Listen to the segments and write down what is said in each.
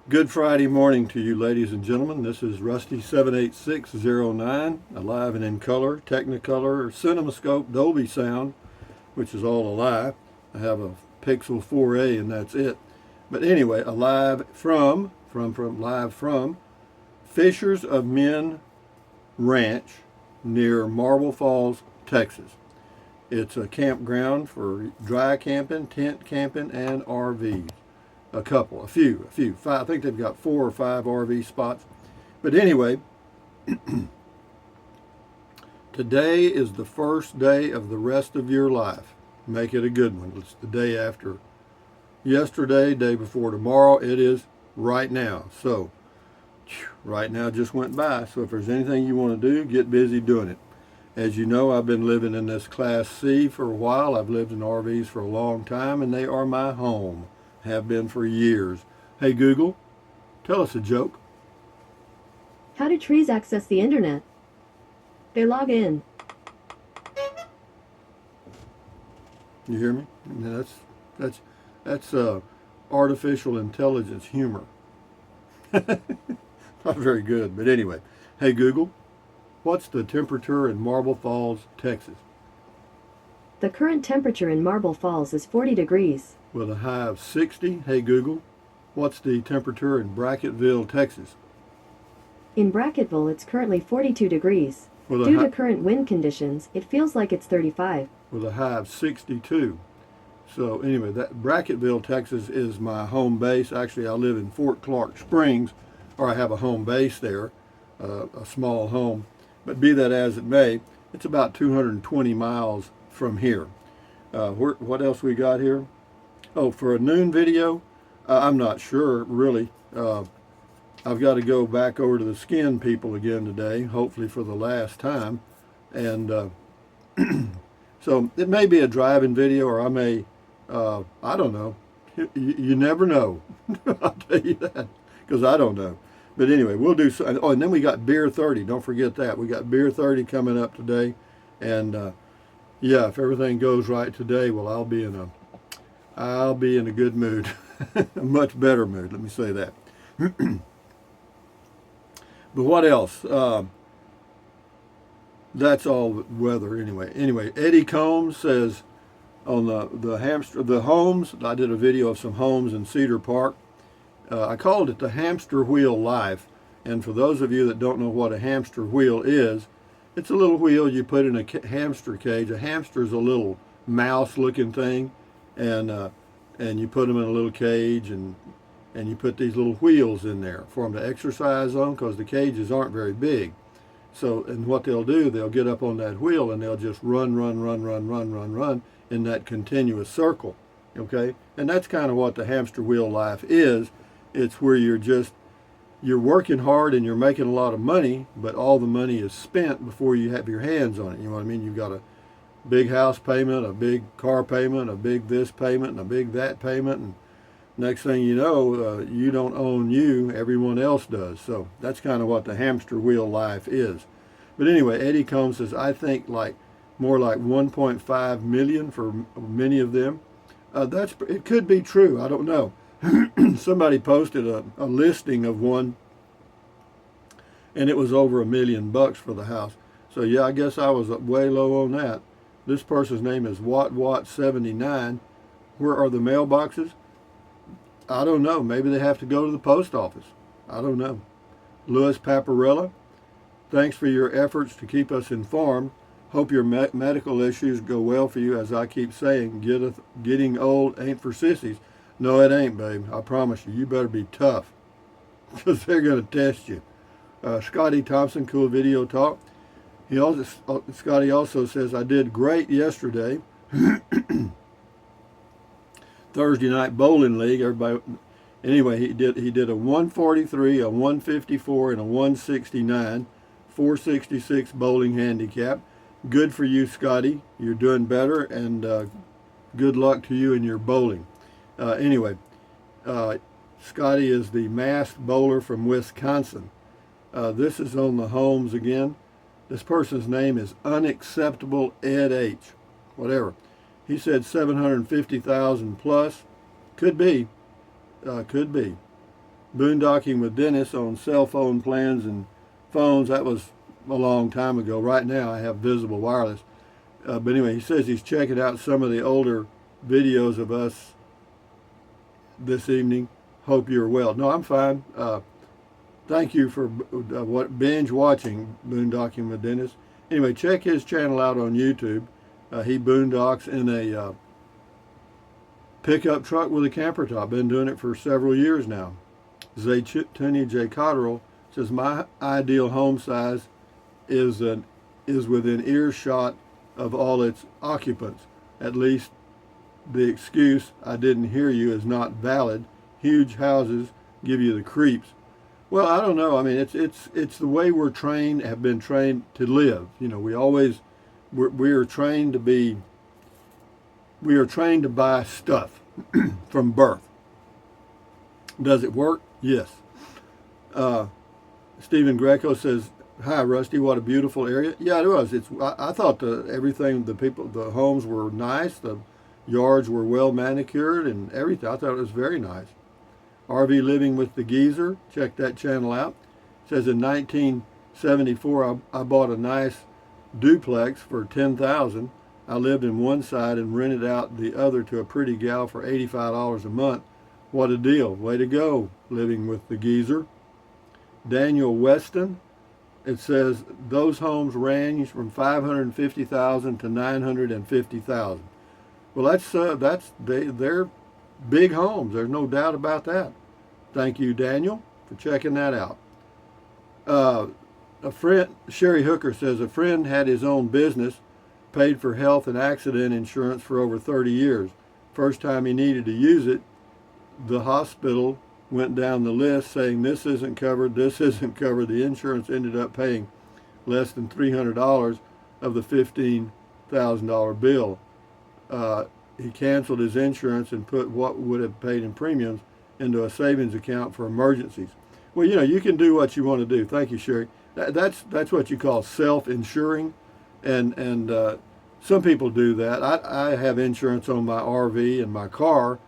Good Friday morning to you, ladies and gentlemen. This is Rusty 78609, alive and in color, Technicolor, CinemaScope, Dolby Sound, which is all a lie. I have a Pixel 4a and that's it. But anyway, alive from Fishers of Men Ranch near Marble Falls, Texas. It's a campground for dry camping, tent camping, and RVs. A few. Five, I think they've got 4 or 5 RV spots. But anyway, today is the first day of the rest of your life. Make it a good one. It's the day after yesterday, day before tomorrow. It is right now. So, right now just went by. So if there's anything you want to do, get busy doing it. As you know, I've been living in this Class C for a while. I've lived in RVs for a long time, and they are my home. Have been for years. Hey Google, tell us a joke. How do trees access the internet? They log in. You hear me? That's artificial intelligence humor. Not very good, but anyway. Hey Google, what's the temperature in Marble Falls, Texas? The current temperature in Marble Falls is 40 degrees. With a high of 60. Hey Google, what's the temperature in Brackettville, Texas? In Brackettville, it's currently 42 degrees. Due to current wind conditions, it feels like it's 35. With a high of 62. So anyway, that Brackettville, Texas is my home base. Actually, I live in Fort Clark Springs, or I have a home base there, a small home. But be that as it may, it's about 220 miles from here. What else we got here? Oh, for a noon video, I'm not sure, really. I've got to go back over to the skin people again today, hopefully for the last time. And so it may be a driving video, or I may, I don't know. You never know. I'll tell you that, because I don't know. But anyway, we'll do so. Oh, and then we got Beer 30. Don't forget that. We got Beer 30 coming up today. And yeah, if everything goes right today, well, I'll be in a good mood, a much better mood, let me say that. But what else? That's all weather anyway. Anyway, Eddie Combs says on the homes, I did a video of some homes in Cedar Park. I called it the hamster wheel life. And for those of you that don't know what a hamster wheel is, it's a little wheel you put in a hamster cage. A hamster is a little mouse-looking thing. And you put them in a little cage, and you put these little wheels in there for them to exercise on, because the cages aren't very big. So, and what they'll do, they'll get up on that wheel and they'll just run in that continuous circle. Okay, and that's kind of what the hamster wheel life is. It's where you're working hard and you're making a lot of money, but all the money is spent before you have your hands on it. You know what I mean? You've got a big house payment, a big car payment, a big this payment, and a big that payment, and next thing you know, you don't own you, everyone else does. So that's kind of what the hamster wheel life is. But anyway, Eddie Combs says, I think more like 1.5 million for many of them. It could be true, I don't know. Somebody posted a listing of one, and it was over $1 million for the house. So yeah, I guess I was way low on that. This person's name is Watt79. Where are the mailboxes? I don't know. Maybe they have to go to the post office. I don't know. Louis Paparella, thanks for your efforts to keep us informed. Hope your medical issues go well for you. As I keep saying, getting old ain't for sissies. No, it ain't, babe. I promise you. You better be tough, because they're going to test you. Scotty Thompson, cool video talk. Scotty also says, I did great yesterday. Thursday night bowling league. Everybody, anyway, he did a 143, a 154, and a 169, 466 bowling handicap. Good for you, Scotty. You're doing better, and good luck to you in your bowling. Anyway, Scotty is the masked bowler from Wisconsin. This is on the homes again. This person's name is Unacceptable Ed H. Whatever. He said 750,000 plus. Could be. Could be. Boondocking with Dennis on cell phone plans and phones. That was a long time ago. Right now I have Visible Wireless. But anyway, he says he's checking out some of the older videos of us this evening. Hope you're well. No, I'm fine. Thank you for binge watching Boondocking with Dennis. Anyway, check his channel out on YouTube. He boondocks in a pickup truck with a camper top. Been doing it for several years now. Zaytuni J. Cotterill says, my ideal home size is within earshot of all its occupants. At least the excuse, I didn't hear you, is not valid. Huge houses give you the creeps. Well, I don't know. I mean, it's the way we're trained, have been trained to live. You know, we are trained to buy stuff from birth. Does it work? Yes. Stephen Greco says, hi, Rusty, what a beautiful area. Yeah, it was. I thought the homes were nice. The yards were well manicured and everything. I thought it was very nice. RV Living with the Geezer, check that channel out. It says in 1974, I bought a nice duplex for $10,000. I lived in one side and rented out the other to a pretty gal for $85 a month. What a deal. Way to go, Living with the Geezer. Daniel Weston, it says those homes range from $550,000 to $950,000. Well, they're big homes. There's no doubt about that. Thank you, Daniel, for checking that out. A friend, Sherry Hooker says, a friend had his own business, paid for health and accident insurance for over 30 years. First time he needed to use it, the hospital went down the list saying this isn't covered, this isn't covered. The insurance ended up paying less than $300 of the $15,000 bill. He canceled his insurance and put what would have paid in premiums into a savings account for emergencies. Well, you know, you can do what you want to do. Thank you, Sherry. That's what you call self-insuring, and some people do that. I have insurance on my RV and my car.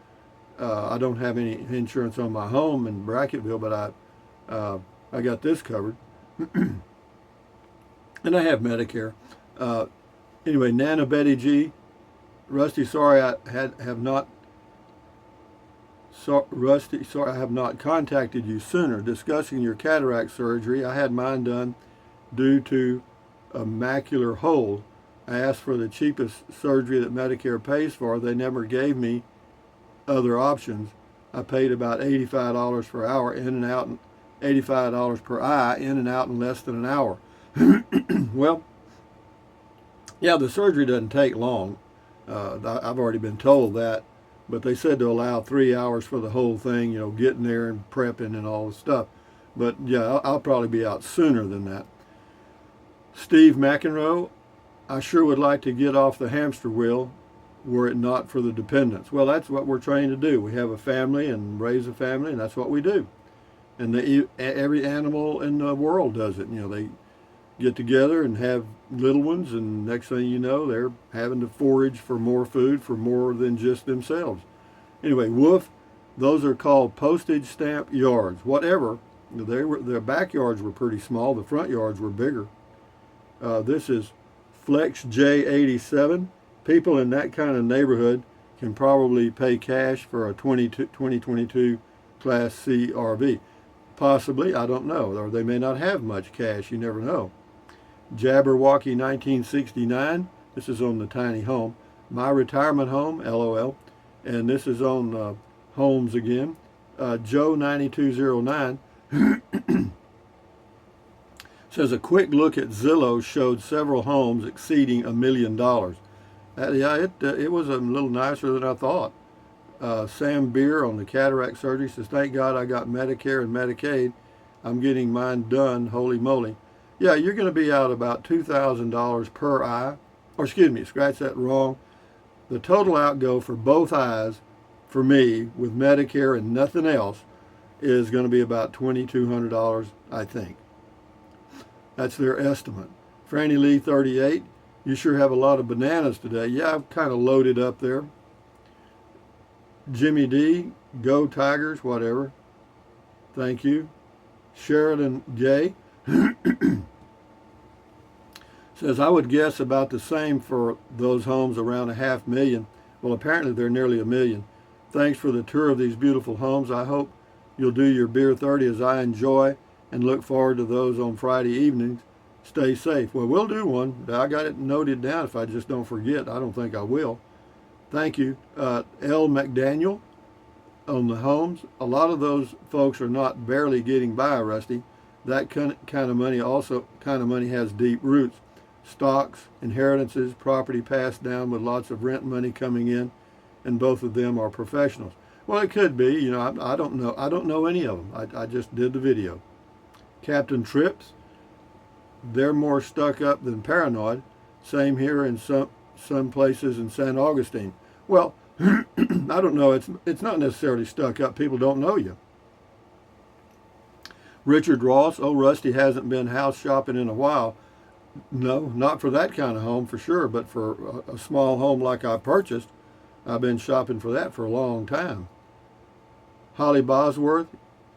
I don't have any insurance on my home in Bracketville, but I got this covered, and I have Medicare. Anyway, Nana Betty G. Rusty, sorry I have not contacted you sooner. Discussing your cataract surgery, I had mine done due to a macular hole. I asked for the cheapest surgery that Medicare pays for. They never gave me other options. I paid about $85 per hour in and out, $85 per eye in and out in less than an hour. Well, yeah, the surgery doesn't take long. I've already been told that, but they said to allow 3 hours for the whole thing, you know, getting there and prepping and all the stuff. But yeah, I'll probably be out sooner than that. Steve McEnroe, I sure would like to get off the hamster wheel were it not for the dependents. Well, that's what we're trained to do. We have a family and raise a family, and that's what we do. And every animal in the world does it. You know, they get together and have little ones, and next thing you know, they're having to forage for more food for more than just themselves. Anyway, woof, those are called postage stamp yards. Whatever, their backyards were pretty small. The front yards were bigger. This is Flex J87. People in that kind of neighborhood can probably pay cash for a 2022 Class C RV. Possibly, I don't know, or they may not have much cash. You never know. Jabberwocky 1969. This is on the tiny home. My retirement home, LOL. And this is on homes again. Joe 9209 says a quick look at Zillow showed several homes exceeding $1 million. Yeah, it was a little nicer than I thought. Sam Beer on the cataract surgery says, thank God I got Medicare and Medicaid. I'm getting mine done, holy moly. Yeah, you're going to be out about $2,000 per eye. Or excuse me, scratch that wrong. The total outgo for both eyes, for me, with Medicare and nothing else, is going to be about $2,200, I think. That's their estimate. Franny Lee 38, you sure have a lot of bananas today. Yeah, I've kind of loaded up there. Jimmy D, go Tigers, whatever. Thank you. Sheridan J says, I would guess about the same for those homes, around $500,000. Well, apparently they're nearly $1 million. Thanks for the tour of these beautiful homes. I hope you'll do your Beer 30 as I enjoy and look forward to those on Friday evenings. Stay safe. Well, we'll do one. I got it noted down. If I just don't forget, I don't think I will. Thank you. L. McDaniel on the homes. A lot of those folks are not barely getting by, Rusty. That kind of money has deep roots. Stocks, inheritances, property passed down with lots of rent money coming in, and both of them are professionals. Well, it could be. You know, I don't know. I don't know any of them. I just did the video. Captain Trips, they're more stuck up than paranoid. Same here in some places in San Augustine. Well, I don't know. It's not necessarily stuck up. People don't know you. Richard Ross, oh, Rusty hasn't been house shopping in a while. No, not for that kind of home for sure, but for a small home like I purchased, I've been shopping for that for a long time. Holly Bosworth,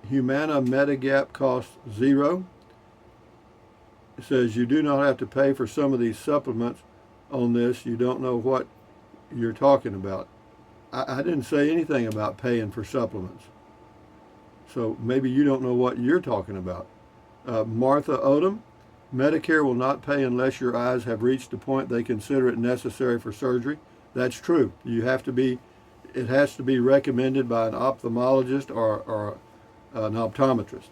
Humana Medigap costs $0. It says you do not have to pay for some of these supplements on this. You don't know what you're talking about. I didn't say anything about paying for supplements. So maybe you don't know what you're talking about. Martha Odom, Medicare will not pay unless your eyes have reached the point they consider it necessary for surgery. That's true. It has to be recommended by an ophthalmologist or an optometrist.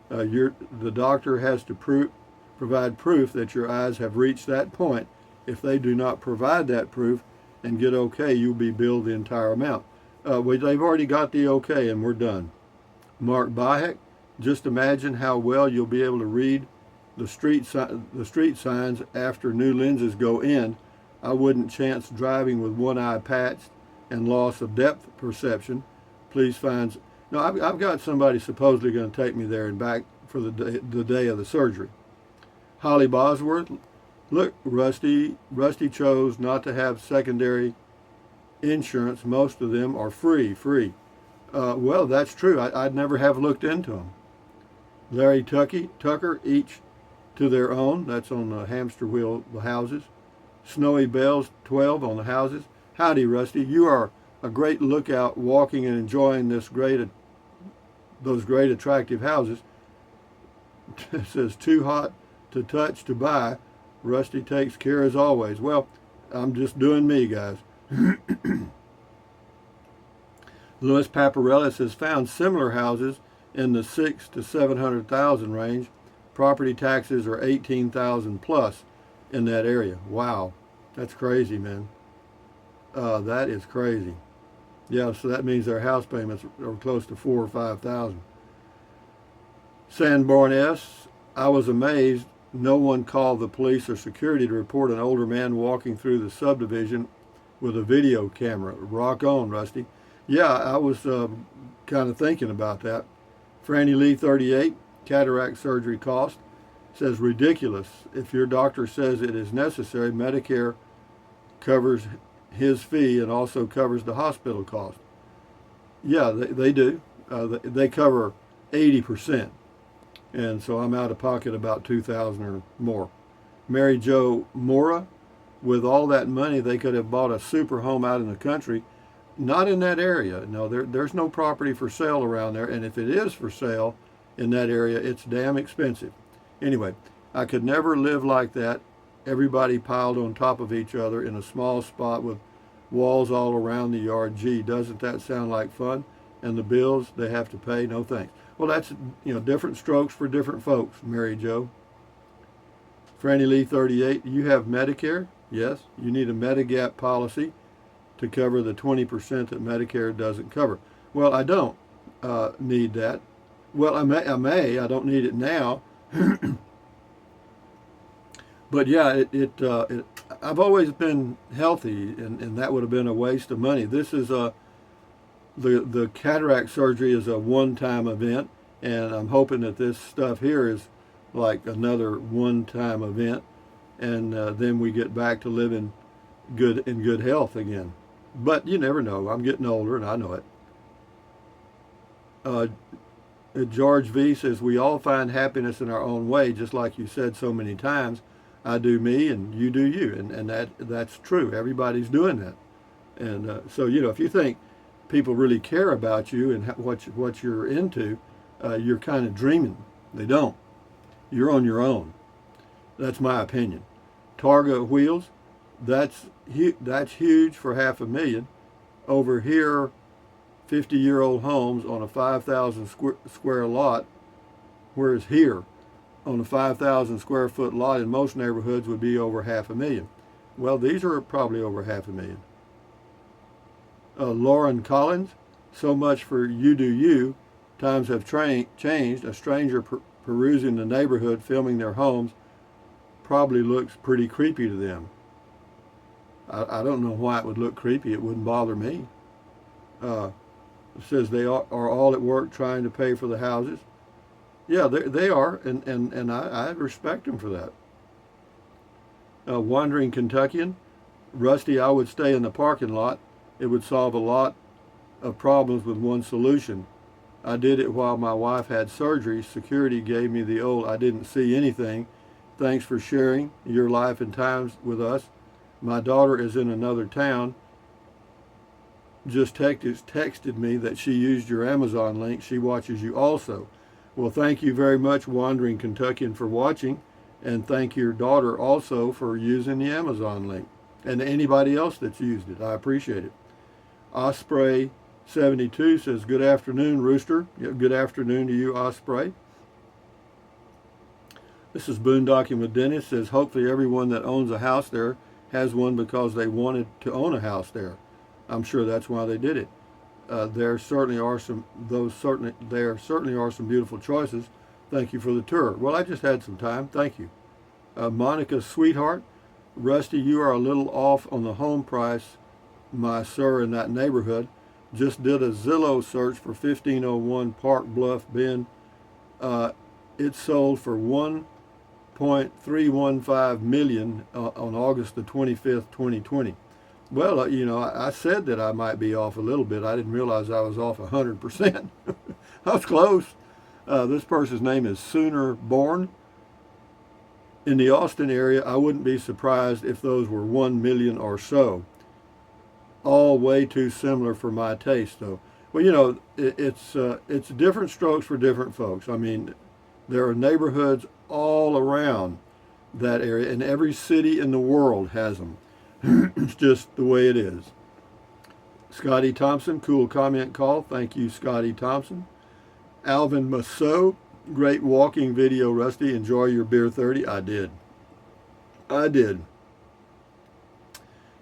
The doctor has to provide proof that your eyes have reached that point. If they do not provide that proof and get okay, you'll be billed the entire amount. They've already got the okay and we're done. Mark Bahek, just imagine how well you'll be able to read the street signs after new lenses go in. I wouldn't chance driving with one eye patched and loss of depth perception. Please find. No, I've got somebody supposedly going to take me there and back for the day of the surgery. Holly Bosworth, look, Rusty chose not to have secondary insurance. Most of them are free. Well, that's true. I'd never have looked into them. Larry Tucker, each to their own. That's on the hamster wheel, the houses. Snowy Bells, 12 on the houses. Howdy, Rusty. You are a great lookout walking and enjoying those great attractive houses. It says too hot to touch to buy. Rusty takes care as always. Well, I'm just doing me, guys. Louis Paparellis has found similar houses in the $600,000 to $700,000 range. Property taxes are $18,000 plus in that area. Wow, that's crazy, man. That is crazy. Yeah, so that means their house payments are close to $4,000 or $5,000. Sanborn S, I was amazed no one called the police or security to report an older man walking through the subdivision with a video camera. Rock on, Rusty. Yeah, I was kind of thinking about that. Franny Lee, 38, cataract surgery cost. Says ridiculous. If your doctor says it is necessary, Medicare covers his fee and also covers the hospital cost. Yeah, they do. They cover 80%. And so I'm out of pocket about $2,000 or more. Mary Jo Mora, with all that money, they could have bought a super home out in the country. Not in that area. No, there's no property for sale around there. And if it is for sale in that area, it's damn expensive. Anyway, I could never live like that. Everybody piled on top of each other in a small spot with walls all around the yard. Gee, doesn't that sound like fun? And the bills they have to pay, no thanks. Well, that's, different strokes for different folks, Mary Jo. Franny Lee, 38, you have Medicare? Yes. You need a Medigap policy to cover the 20% that Medicare doesn't cover. Well, I don't need that. Well, I may. I don't need it now. But yeah, I've always been healthy, and that would have been a waste of money. This is the cataract surgery is a one-time event, and I'm hoping that this stuff here is like another one-time event, and then we get back to living in good health again. But you never know. I'm getting older, and I know it. Uh, George V says, we all find happiness in our own way, just like you said so many times. I do me and you do you. And that's true. Everybody's doing that. And so, if you think people really care about you and what you're into, you're kind of dreaming. They don't. You're on your own. That's my opinion. Targa wheels, that's huge for $500,000. Over here, 50-year-old homes on a 5,000 square lot, whereas here, on a 5,000 square foot lot in most neighborhoods would be over $500,000. Well, these are probably over $500,000. Lauren Collins, so much for you do you. Times have changed. A stranger perusing the neighborhood, filming their homes, probably looks pretty creepy to them. I don't know why it would look creepy. It wouldn't bother me. It says they are all at work trying to pay for the houses. Yeah, they are, and I respect them for that. Wandering Kentuckian, Rusty, I would stay in the parking lot. It would solve a lot of problems with one solution. I did it while my wife had surgery. Security gave me the old, I didn't see anything. Thanks for sharing your life and times with us. My daughter is in another town. Just texted me that she used your Amazon link. She watches you also. Well, thank you very much, Wandering Kentuckian, for watching. And thank your daughter also for using the Amazon link. And anybody else that's used it. I appreciate it. Osprey 72 says, good afternoon, Rooster. Yeah, good afternoon to you, Osprey. This is Boondocking with Dennis. Says, hopefully everyone that owns a house there has one because they wanted to own a house there. I'm sure that's why they did it. There certainly are some beautiful choices. Thank you for the tour. Well, I just had some time. Thank you. Monica Sweetheart, Rusty, you are a little off on the home price, my sir, in that neighborhood. Just did a Zillow search for 1501 Park Bluff Bend. It sold for $1.315 million on August the 25th, 2020. Well, I said that I might be off a little bit. I didn't realize I was off 100%. I was close. This person's name is Sooner Born. In the Austin area, I wouldn't be surprised if those were 1 million or so. All way too similar for my taste, though. Well, it's different strokes for different folks. I mean, there are neighborhoods all around that area, and every city in the world has them. It's just the way it is. Scotty Thompson, cool comment call. Thank you, Scotty Thompson. Alvin Masso, great walking video, Rusty. Enjoy your beer 30. I did.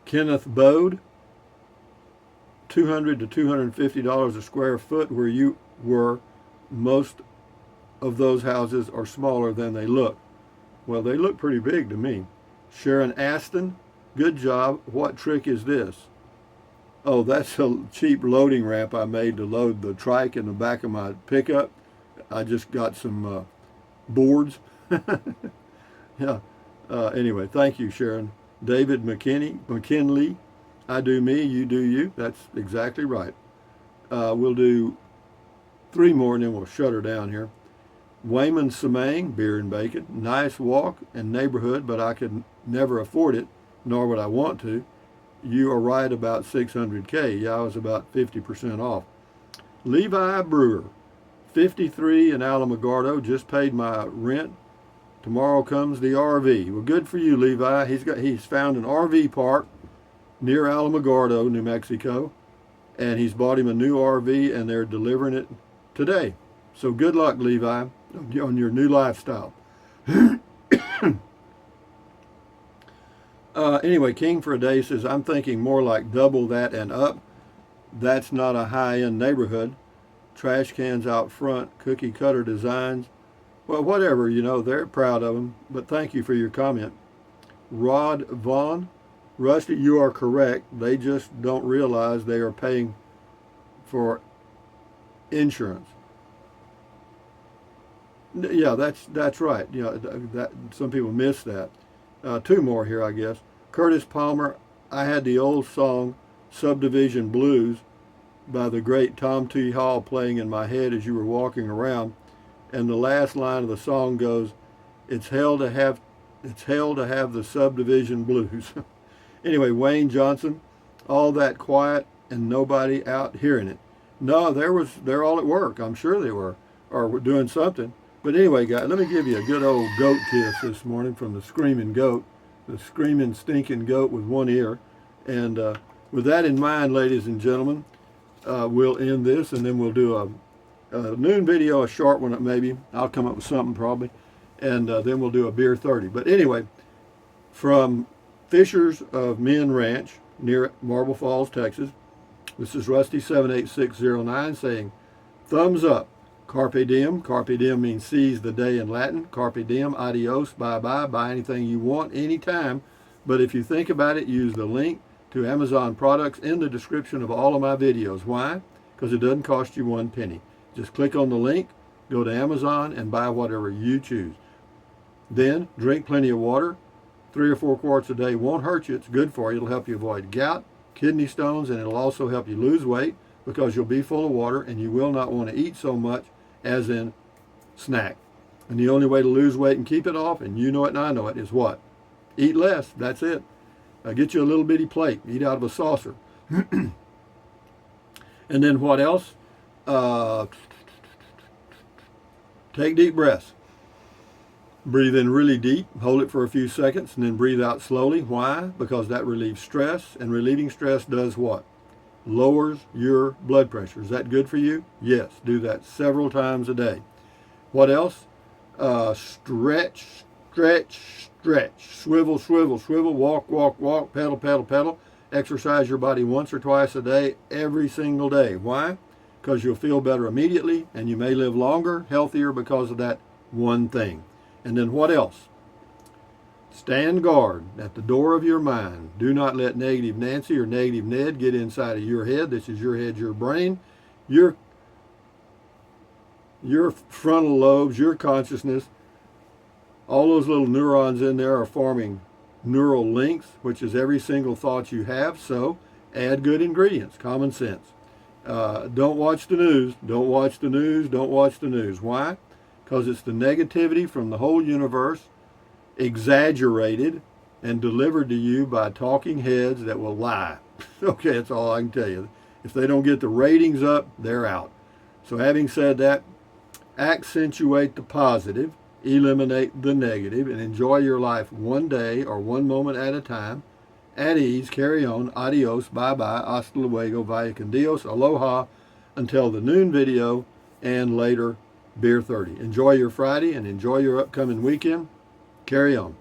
Kenneth Bode, $200 to $250 a square foot where you were. Most of those houses are smaller than they look. Well, they look pretty big to me. Sharon Aston, good job. What trick is this? Oh, that's a cheap loading ramp I made to load the trike in the back of my pickup. I just got some boards. Yeah. Anyway, thank you, Sharon. David McKinley, I do me, you do you. That's exactly right. We'll do 3 more and then we'll shut her down here. Wayman Samang, beer and bacon. Nice walk and neighborhood, but I could never afford it, nor would I want to. You are right about 600K. Yeah, I was about 50% off. Levi Brewer, 53 in Alamogordo, just paid my rent. Tomorrow comes the RV. Well, good for you, Levi. He's found an RV park near Alamogordo, New Mexico, and he's bought him a new RV, and they're delivering it today. So good luck, Levi, on your new lifestyle. Anyway, King for a Day says, I'm thinking more like double that and up. That's not a high-end neighborhood. Trash cans out front, cookie cutter designs. Well, whatever, they're proud of them. But thank you for your comment. Rod Vaughn, Rusty, you are correct. They just don't realize they are paying for insurance. Yeah, that's right. That some people miss that. 2 more here, I guess. Curtis Palmer, I had the old song, Subdivision Blues by the great Tom T. Hall playing in my head as you were walking around. And the last line of the song goes, it's hell to have the subdivision blues. Anyway, Wayne Johnson, all that quiet and nobody out hearing it. No, they're all at work. I'm sure they were, or were doing something. But anyway, guys, let me give you a good old goat kiss this morning from the screaming goat, the screaming, stinking goat with one ear. And with that in mind, ladies and gentlemen, we'll end this, and then we'll do a noon video, a short one maybe. I'll come up with something probably. And then we'll do a Beer 30. But anyway, from Fishers of Men Ranch near Marble Falls, Texas, this is Rusty78609 saying, thumbs up. Carpe diem. Carpe diem means seize the day in Latin. Carpe diem, adios, bye-bye. Buy anything you want, anytime. But if you think about it, use the link to Amazon products in the description of all of my videos. Why? Because it doesn't cost you one penny. Just click on the link, go to Amazon, and buy whatever you choose. Then, drink plenty of water. 3 or 4 quarts a day won't hurt you. It's good for you. It'll help you avoid gout, kidney stones, and it'll also help you lose weight because you'll be full of water and you will not want to eat so much as in snack. And the only way to lose weight and keep it off, and you know it and I know it, is what? Eat less. That's it. Get you a little bitty plate. Eat out of a saucer. And then what else? Take deep breaths. Breathe in really deep, hold it for a few seconds, and then breathe out slowly. Why? Because that relieves stress, and relieving stress does what? Lowers your blood pressure. Is that good for you? Yes. Do that several times a day. What else? Stretch, stretch, stretch. Swivel, swivel, swivel. Walk, walk, walk. Pedal, pedal, pedal. Exercise your body once or twice a day, every single day. Why? Because you'll feel better immediately, and you may live longer, healthier because of that one thing. And then what else? Stand guard at the door of your mind. Do not let negative Nancy or negative Ned get inside of your head. This is your head, your brain, your frontal lobes, your consciousness. All those little neurons in there are forming neural links, which is every single thought you have. So add good ingredients, common sense. Don't watch the news. Don't watch the news. Don't watch the news. Why? Because it's the negativity from the whole universe, exaggerated and delivered to you by talking heads that will lie. Okay, that's all I can tell you. If they don't get the ratings up, they're out. So having said that, accentuate the positive, eliminate the negative, and enjoy your life one day or one moment at a time. At ease, carry on, adios, bye-bye, hasta luego, vaya con Dios, aloha, until the noon video, and later, Beer 30. Enjoy your Friday and enjoy your upcoming weekend. Carry on.